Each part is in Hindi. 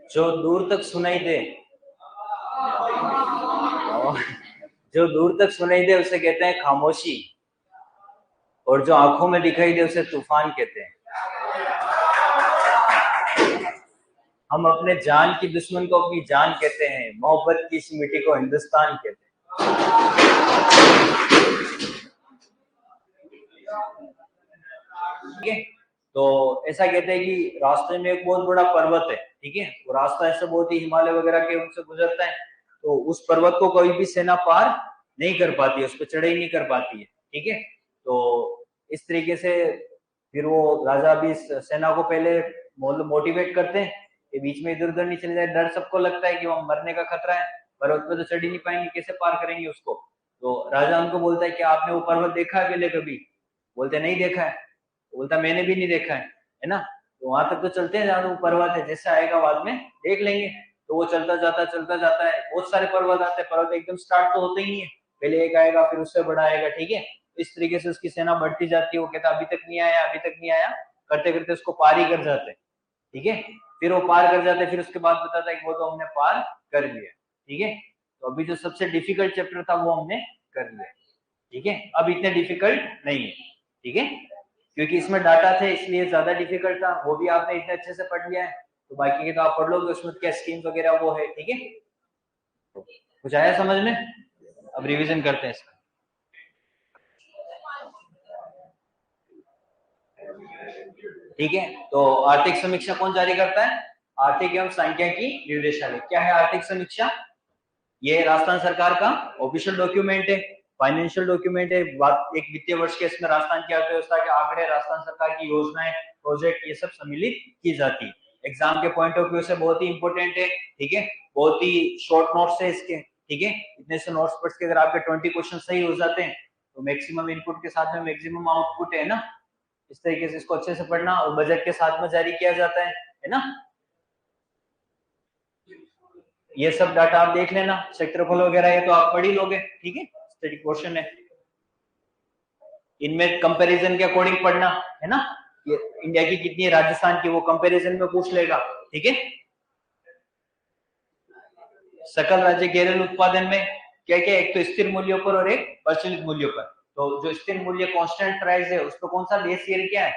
जो दूर तक सुनाई दे, जो दूर तक सुनाई दे उसे कहते हैं खामोशी, और जो आंखों में दिखाई दे उसे तूफान कहते हैं। हम अपने जान की दुश्मन को अपनी जान कहते हैं, मोहब्बत की इस मिट्टी को हिंदुस्तान कहते हैं। ठीक है, तो ऐसा कहते हैं कि रास्ते में एक बहुत बड़ा पर्वत है, ठीक है, वो रास्ता ऐसे बहुत ही हिमालय वगैरह के उनसे गुजरता है, तो उस पर्वत को कोई भी सेना पार नहीं कर पाती है, उस पर चढ़ाई नहीं कर पाती है, ठीक है। तो इस तरीके से फिर वो राजा भी सेना को पहले मोटिवेट करते हैं कि बीच में इधर उधर नहीं चले जाए, डर सबको लगता है कि वहां मरने का खतरा है, पर्वत पे तो चढ़ ही नहीं पाएंगे, कैसे पार करेंगे उसको। तो राजा उनको बोलता है कि आपने वो पर्वत देखा है पहले कभी? बोलते नहीं देखा है। बोलता मैंने भी नहीं देखा है ना। तो वहां तक तो चलते हैं जहाँ वो पर्वत है, जैसे आएगा बाद में देख लेंगे। तो वो चलता जाता है, बहुत सारे पर्वत आते हैं, पर्वत एकदम स्टार्ट तो होते ही नहीं है, पहले एक आएगा फिर उससे बड़ा आएगा, ठीक है। इस तरीके से उसकी सेना बढ़ती जाती है, वो कहता अभी तक नहीं आया, अभी तक नहीं आया, करते करते उसको पार ही कर जाते हैं, ठीक है। फिर वो पार कर जाते हैं, फिर उसके बाद बताता है कि वो तो हमने पार कर लिया, ठीक है। तो अभी जो सबसे डिफिकल्ट चैप्टर था वो हमने कर लिया, ठीक है। अब इतने डिफिकल्ट नहीं है, ठीक है, क्योंकि इसमें डाटा थे इसलिए ज्यादा डिफिकल्ट था, वो भी आपने इतने अच्छे से पढ़ लिया है, तो बाकी के तो आप पढ़ लोगे, उसमें क्या स्कीम वगैरह वो है, ठीक है। तो कुछ आया समझ में? अब रिवीजन करते हैं इसका। ठीक है, तो आर्थिक समीक्षा कौन जारी करता है? आर्थिक एवं सांख्यिकी निर्देशालय। क्या है आर्थिक समीक्षा? ये राजस्थान सरकार का ऑफिशियल डॉक्यूमेंट है, फाइनेंशियल डॉक्यूमेंट है। एक वित्तीय वर्ष के इसमें राजस्थान की अर्थव्यवस्था के आंकड़े, राजस्थान सरकार की योजनाएं, प्रोजेक्ट, ये सब सम्मिलित की जाती है। एग्जाम के पॉइंट ऑफ व्यू से बहुत ही इंपॉर्टेंट है, ठीक है। बहुत ही शॉर्ट नोट्स है इसके, ठीक है। इतने से नोट्स पढ़ के अगर आपके 20 क्वेश्चन सही हो जाते हैं तो मैक्सिमम इनपुट के साथ में मैक्सिमम आउटपुट है ना। इस तरीके से इसको अच्छे से पढ़ना, और बजट के साथ में जारी किया जाता है ना। ये सब डाटा आप देख लेना, क्षेत्रफल वगैरह ये तो आप पढ़ ही लोगे, ठीक है, स्टडी क्वेश्चन है। इनमें कंपैरिजन के अकॉर्डिंग पढ़ना है ना, ये इंडिया की कितनी है राजस्थान की, वो कंपैरिजन में पूछ लेगा, ठीक है। सकल राज्य घरेलू उत्पादन में क्या क्या, एक तो स्थिर मूल्यों पर और एक प्रचलित मूल्यों पर। तो जो स्थिर मूल्य कांस्टेंट प्राइस है उसको कौन सा बेस ईयर क्या है?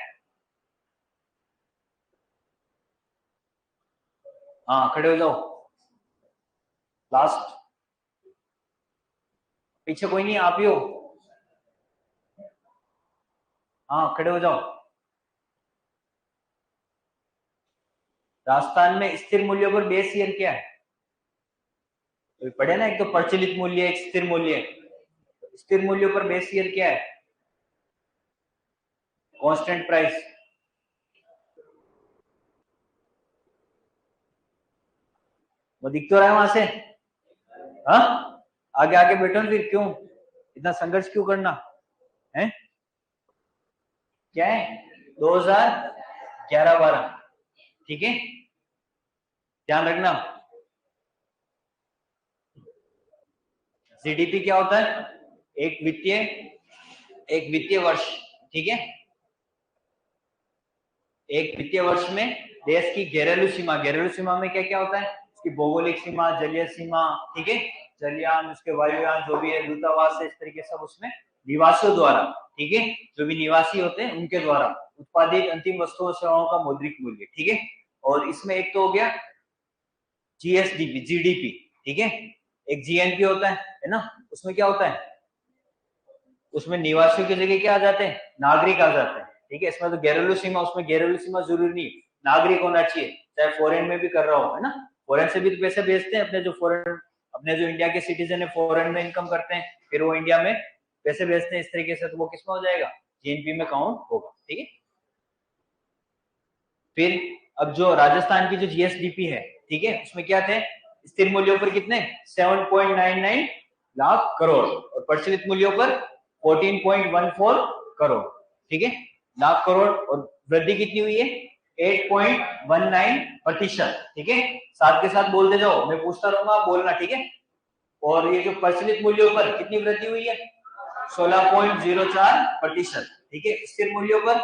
हाँ खड़े हो जाओ, लास्ट, पीछे कोई नहीं, आप ही हो। हाँ खड़े हो जाओ। राजस्थान में स्थिर मूल्यों पर बेस ईयर क्या है? तो पढ़े ना, एक तो प्रचलित मूल्य, एक स्थिर मूल्य। स्थिर मूल्यों पर बेस ईयर क्या है? Constant price. वो दिख तो रहा है वहां से। हाँ, आगे आगे बैठो ना, फिर क्यों इतना संघर्ष क्यों करना है? क्या है? 2011-12, ठीक है, ध्यान रखना। जीडीपी क्या होता है? एक वित्तीय एक वित्तीय वर्ष, ठीक है। एक वित्तीय वर्ष में देश की घरेलू सीमा, घरेलू सीमा में क्या क्या होता है? उसकी भौगोलिक सीमा, जलीय सीमा, ठीक है, जलयान, उसके वायुयान जो भी है, दूतावास है, इस तरीके से उसमें निवासियों द्वारा, ठीक है, जो भी निवासी होते हैं उनके द्वारा उत्पादित अंतिम वस्तुओं सेवाओं का मौद्रिक मूल्य, ठीक है। और इसमें एक तो हो गया जीएसडीपी, जीडीपी, ठीक है। एक जीएनपी होता है ना, उसमें क्या होता है? उसमें निवासियों की जगह क्या आ जाते हैं? नागरिक आ जाते हैं, ठीक है। इसमें तो घरेलू सीमा, उसमें घरेलू सीमा जरूरी नहीं, नागरिक होना चाहिए, चाहे फॉरेन में भी कर रहा हो, है ना। फॉरेन से भी तो पैसे भेजते हैं अपने जो फॉरेन, अपने जो इंडिया के सिटीजन है फॉरेन में इनकम करते हैं, फिर वो इंडिया में पैसे भेजते हैं इस तरीके से, तो वो किसमें हो जाएगा? जीएनपी में काउंट होगा, ठीक है। फिर अब जो राजस्थान की जो जीएसडीपी है, ठीक है, उसमें क्या थे? स्थिर मूल्यों पर कितने? 7.99 लाख करोड़, और प्रचलित मूल्यों पर 14.14 करोड़, ठीक है, लाख करोड़। और वृद्धि कितनी हुई है? 8.19%, ठीक है। साथ के साथ बोलते जाओ, मैं पूछता रहूंगा, आप बोलना, ठीक है। और ये जो प्रचलित मूल्यों पर कितनी वृद्धि हुई है? 16.04%, ठीक है। स्थिर मूल्यों पर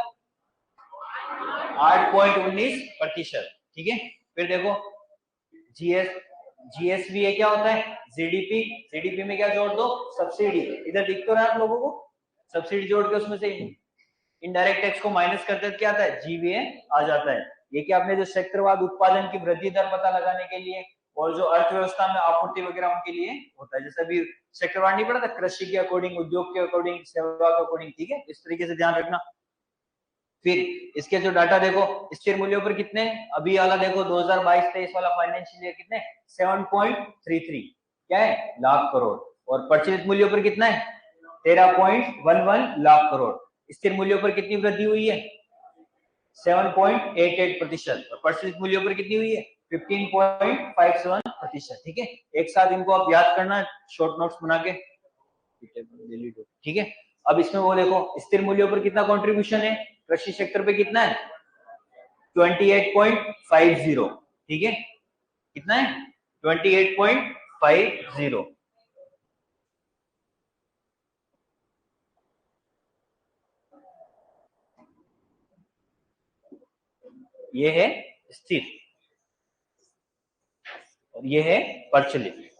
8.19%, ठीक है। फिर देखो जीएस जीएसवी क्या होता है? जीडीपी। जीडीपी में क्या जोड़ दो? सब्सिडी। इधर दिख तो रहा है आप लोगों को? सब्सिडी जोड़ के उसमें से इनडायरेक्ट टैक्स को माइनस करते हैं, क्या आता है? जीवीए आ जाता है। ये कि आपने जो सेक्टरवाद उत्पादन की वृद्धि दर पता लगाने के लिए और जो अर्थव्यवस्था में आपूर्ति वगैरह उनके लिए होता है। जैसे अभी सेक्टरवाद नहीं पढ़ा था, कृषि के अकॉर्डिंग, उद्योग के अकॉर्डिंग, सेवा के अकॉर्डिंग, ठीक है? इस तरीके से ध्यान रखना। फिर इसके जो डाटा देखो, स्थिर मूल्यों पर कितने? अभी वाला देखो 2022-23 वाला फाइनेंशियल ईयर कितने? 7.33 क्या है? लाख करोड़। और प्रचलित मूल्यों पर कितना है? 13.11 लाख करोड़। स्थिर मूल्यों पर कितनी वृद्धि हुई है? 7.88%। और प्रचलित मूल्यों पर कितनी हुई है? 15.57%। ठीक है, एक साथ इनको आप याद करना शॉर्ट नोट्स बना के, ठीक है? अब इसमें वो देखो, स्थिर मूल्यों पर कितना कंट्रीब्यूशन है? कृषि सेक्टर पे कितना है? 28.50। ठीक है, कितना है? 28.50। ये है स्थिर और ये है प्रचलित।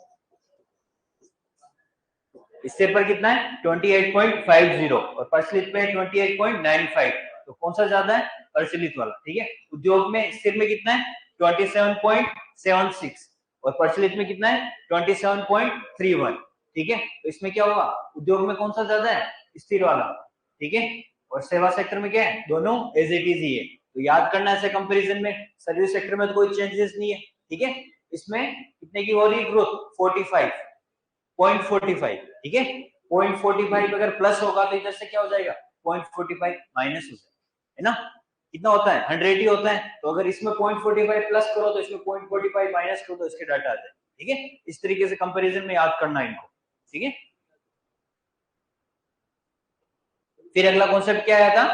स्थिर पर कितना है? 28.50 और प्रचलित पे 28.95। तो कौन सा ज्यादा है? प्रचलित वाला। ठीक है, उद्योग में स्थिर में कितना है? 27.76 और प्रचलित में कितना है? 27.31। ठीक है, तो इसमें क्या होगा? उद्योग में कौन सा ज्यादा है? स्थिर वाला। ठीक है, और सेवा सेक्टर में क्या है? दोनों एज इट इज ही है। तो याद करना ऐसे कंपैरिजन में। सर्विस सेक्टर में तो कोई चेंजेस नहीं है। ठीक है, इसमें कितने की हो रही है ग्रोथ? 45.45। ठीक है, 0.45 अगर प्लस होगा तो इधर से क्या हो जाएगा? 0.45 माइनस हो जाएगा, है ना? कितना होता है? 100 ही होता है। तो अगर इसमें 0.45 प्लस करो तो इसमें 0.45 माइनस करो तो इसके डाटा आ जाए। ठीक है, इस तरीके से कंपैरिजन में याद करना इनको। ठीक है, फिर अगला कॉन्सेप्ट क्या आया था?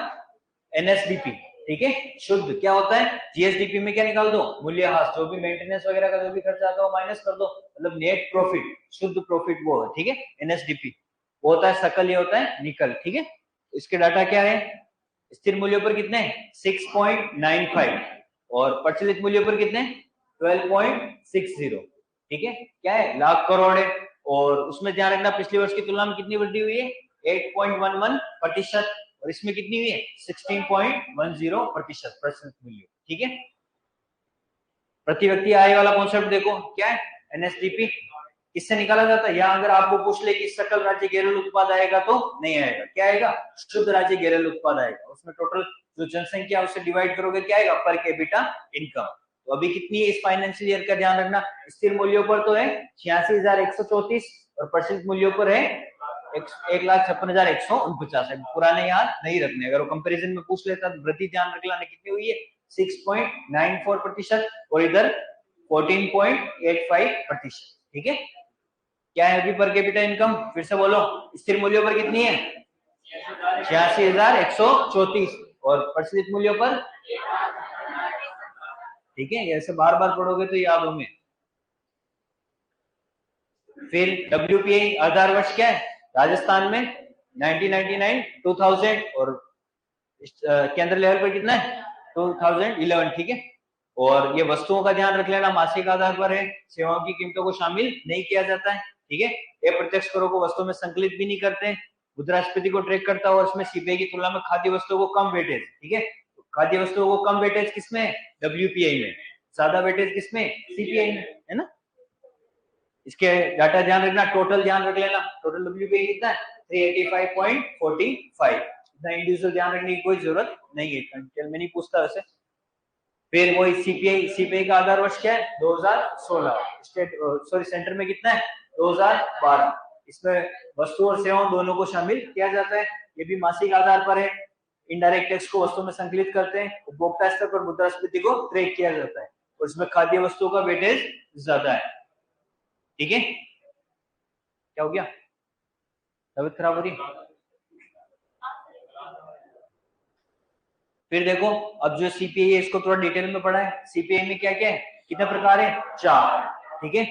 एनएसडीपी। ठीक है, शुद्ध क्या होता है? जीएसडीपी में क्या निकाल दो? मूल्यह्रास। जो भी मेंटेनेंस वगैरह का जो भी खर्चा आता है वो माइनस कर दो, मतलब नेट प्रॉफिट, शुद्ध प्रॉफिट वो है। ठीक है, एनएसडीपी वो होता है सकल, ये होता है निकल। ठीक है, इसके डाटा क्या है? स्थिर मूल्यों पर कितने? 6.95 और प्रचलित मूल्यों पर कितने? 12.60। ठीक है, क्या है? लाख करोड़ है। और उसमें ध्यान रखना पिछले वर्ष की तुलना में कितनी वृद्धि हुई है? 8.11%। और इसमें कितनी हुई है? 16.10% प्रचलित मूल्य। ठीक है, प्रति व्यक्ति आय वाला कॉन्सेप्ट देखो, क्या है? एनएसडीपी किससे निकाला जाता है? या अगर आपको पूछ ले कि सकल राज्य घरेलू उत्पाद आएगा तो नहीं आएगा, क्या आएगा? शुद्ध राज्य घरेलू उत्पाद आएगा। उसमें टोटल जो जनसंख्या उससे डिवाइड करोगे, क्या आएगा? Per capita income. तो अभी कितनी है इस फाइनेंशियल ईयर का? ध्यान रखना, स्थिर मूल्यों पर तो है 86,134 और प्रचलित मूल्यों पर है 1,56,149 है। पुराने याद नहीं रखने, अगर वो कंपैरिजन में पूछ लेता तो वृद्धि ध्यान रख लेना कितनी हुई है? 6.94% और इधर 14.85%। ठीक है, क्या है अभी पर कैपिटा इनकम? फिर से बोलो, स्थिर मूल्यों पर कितनी है? 86,134 और प्रचलित मूल्यों पर? ठीक है, ऐसे बार बार पढ़ोगे तो याद होंगे। फिर डब्ल्यूपीआई आधार वर्ष क्या है? राजस्थान में 1999, 2000 और केंद्र लेवल पर कितना है? 2011। ठीक है, और ये वस्तुओं का ध्यान रख लेना, मासिक आधार पर है, सेवाओं की कीमतों को शामिल नहीं किया जाता है। ठीक है, ये प्रत्यक्ष करों को वस्तुओं में संकलित भी नहीं करते हैं। मुद्रास्फीति को ट्रैक करता है और इसमें सीपीआई की तुलना में खाद्य वस्तुओं को कम वेटेज। ठीक है, तो खाद्य वस्तुओं को कम वेटेज किसमें? डब्ल्यूपीआई में। ज्यादा वेटेज किसमें? सीपीआई में, है ना? इसके डाटा ध्यान रखना, टोटल ध्यान रख लेना। टोटल डब्ल्यूपीआई कितना है? 385.45। इतना इंडिविजुअल ध्यान रखने की कोई जरूरत नहीं है, डिटेल में नहीं पूछता वैसे। फिर वही सीपीआई, सीपीआई का आधार वर्ष क्या है? 2016। स्टेट सॉरी सेंटर में कितना है? 2012। इसमें वस्तु और सेवाओं दोनों को शामिल किया जाता है। ये भी मासिक आधार पर है। इनडायरेक्ट टैक्स को वस्तु में संकलित करते हैं। उपभोक्ता स्तर पर मुद्रास्फीति को ट्रैक किया जाता है और इसमें खाद्य वस्तुओं का वेटेज ज्यादा है। ठीक है, क्या हो गया? तबीयत खराब हो रही? फिर देखो, अब जो सीपीआई है इसको थोड़ा डिटेल में पढ़ा है। सीपीआई में क्या क्या है? कितने प्रकार है? 4। ठीक है,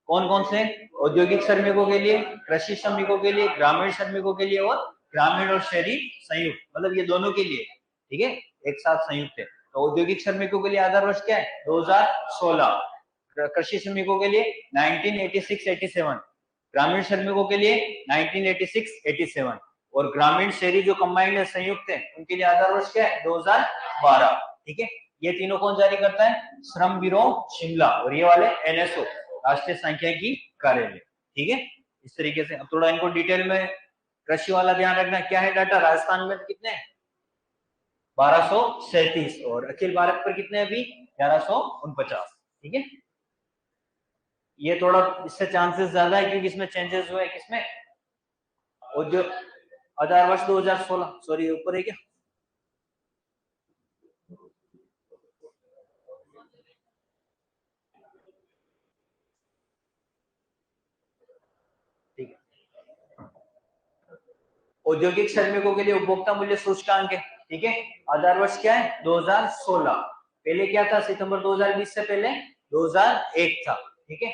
कौन कौन से? औद्योगिक श्रमिकों के लिए, कृषि श्रमिकों के लिए, ग्रामीण श्रमिकों के लिए और ग्रामीण और शहरी संयुक्त, मतलब ये दोनों के लिए। ठीक है, एक साथ संयुक्त है। तो औद्योगिक श्रमिकों के लिए आधार वर्ष क्या है? 2016। कृषि श्रमिकों के लिए 1986-87, ग्रामीण श्रमिकों के लिए 1986-87 और ग्रामीण शहरी जो कंबाइंड है, संयुक्त है, उनके लिए आधार वर्ष क्या है 2012। ठीक है, ये तीनों कौन जारी करता है? श्रम ब्यूरो शिमला, और ये वाले एनएसओ, राष्ट्रीय सांख्यिकी कार्यालय। ठीक है, इस तरीके से। अब थोड़ा इनको डिटेल में कृषि वाला ध्यान रखना, क्या है डाटा? राजस्थान में कितने 1237 और अखिल भारत पर कितने अभी 1149। ठीक है, ये थोड़ा इससे चांसेस ज्यादा है क्योंकि इसमें चेंजेस हुए। किसमें? उद्योग आधार वर्ष 2016, सॉरी ऊपर है क्या? ठीक है, औद्योगिक श्रमिकों के लिए उपभोक्ता मूल्य सूचकांक है। ठीक है, आधार वर्ष क्या है 2016। पहले क्या था? सितंबर 2020 से पहले 2001 था। ठीक है,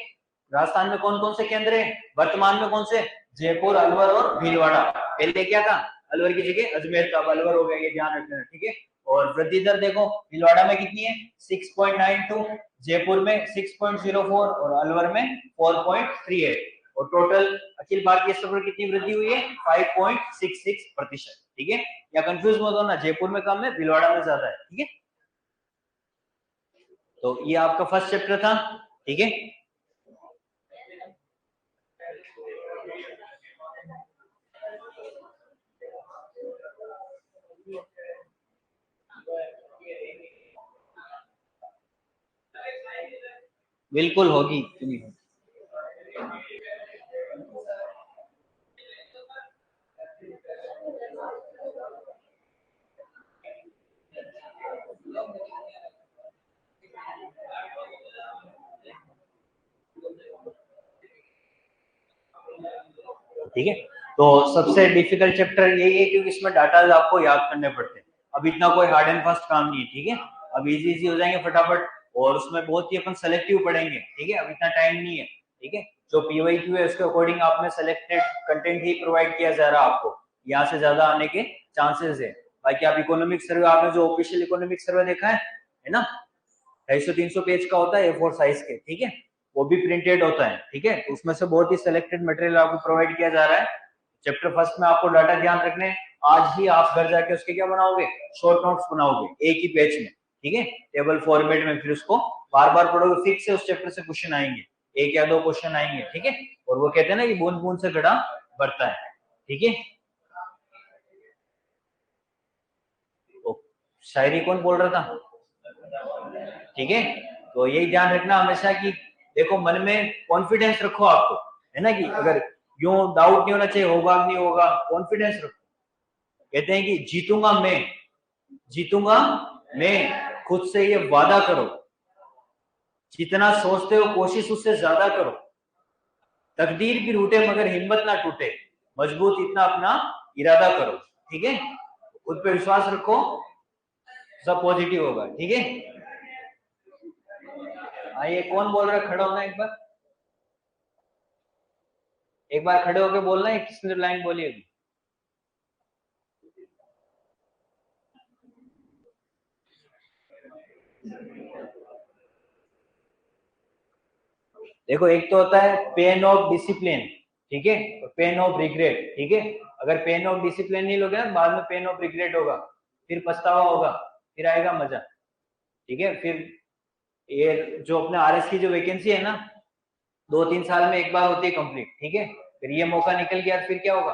राजस्थान में कौन कौन से केंद्र है वर्तमान में? कौन से? जयपुर, अलवर और भीलवाड़ा। पहले क्या था? अलवर की जगह अजमेर था, अलवर हो गया, ये ध्यान रखना। ठीक है, और वृद्धि दर देखो भीलवाड़ा में कितनी है 6.92, जयपुर में 6.04 और अलवर में 4.38 और टोटल अखिल भारतीय स्तर पर कितनी वृद्धि हुई है 5.66%। ठीक है, या कंफ्यूज मत होना, जयपुर में कम है, भीलवाड़ा में ज्यादा है। ठीक है, तो ये आपका फर्स्ट चैप्टर था। ठीक है, बिल्कुल होगी, क्यों नहीं होगी। ठीक है, तो सबसे डिफिकल्ट चैप्टर यही है क्योंकि इसमें डाटा आपको याद करने पड़ते हैं। अब इतना कोई हार्ड एंड फास्ट काम नहीं है। ठीक है, अब इजी इजी हो जाएंगे फटाफट, और उसमें बहुत ही अपन सेलेक्टिव पढ़ेंगे। ठीक है, अब इतना टाइम नहीं है। ठीक है, जो पीवाईक्यू है उसके अकॉर्डिंग आप में सेलेक्टेड कंटेंट ही प्रोवाइड किया जा रहा है आपको, यहाँ से ज्यादा आने के चांसेस है। बाकी आप इकोनॉमिक सर्वे, आपने जो ऑफिशियल इकोनॉमिक सर्वे देखा है ना, 250-300 पेज का होता है A4 साइज के। ठीक है, वो भी प्रिंटेड होता है। ठीक है, उसमें से बहुत ही सिलेक्टेड मटेरियल आपको प्रोवाइड किया जा रहा है। चैप्टर फर्स्ट में आपको डाटा ध्यान रखने, आज ही आप घर जाके उसके क्या बनाओगे? शॉर्ट नोट्स बनाओगे एक ही पेज में। ठीक है, टेबल फॉर्मेट में, फिर उसको बार बार पढ़ोगे, फिक्स से उस चैप्टर से क्वेश्चन आएंगे, एक या दो क्वेश्चन आएंगे। ठीक है, और वो कहते हैं ना कि बूंद बूंद से घड़ा भरता है। ठीक है, शायरी कौन बोल रहा था? ठीक है, तो यही ध्यान रखना हमेशा कि देखो मन में कॉन्फिडेंस रखो आपको, है ना, कि अगर यूं डाउट नहीं होना चाहिए होगा नहीं होगा, कॉन्फिडेंस रखो। कहते हैं कि जीतूंगा मैं, जीतूंगा मैं, खुद से ये वादा करो, जितना सोचते हो कोशिश उससे ज्यादा करो, तकदीर भी रूठे मगर हिम्मत ना टूटे, मजबूत इतना अपना इरादा करो। ठीक है, खुद पे विश्वास रखो, सब पॉजिटिव होगा। ठीक है, आइए कौन बोल रहा है, खड़ा होना एक बार खड़े होके बोलना है, किसने लाइन बोली अभी? देखो एक तो होता है पेन ऑफ डिसिप्लिन, ठीक है, और पेन ऑफ रिग्रेट। ठीक है, अगर पेन ऑफ डिसिप्लिन नहीं लोगे ना, बाद में पेन ऑफ रिग्रेट होगा, फिर पछतावा होगा, फिर आएगा मजा। ठीक है, फिर ये जो अपने आरएस की जो वैकेंसी है ना, 2-3 साल में एक बार होती है कंप्लीट। ठीक है, फिर ये मौका निकल गया, फिर क्या होगा?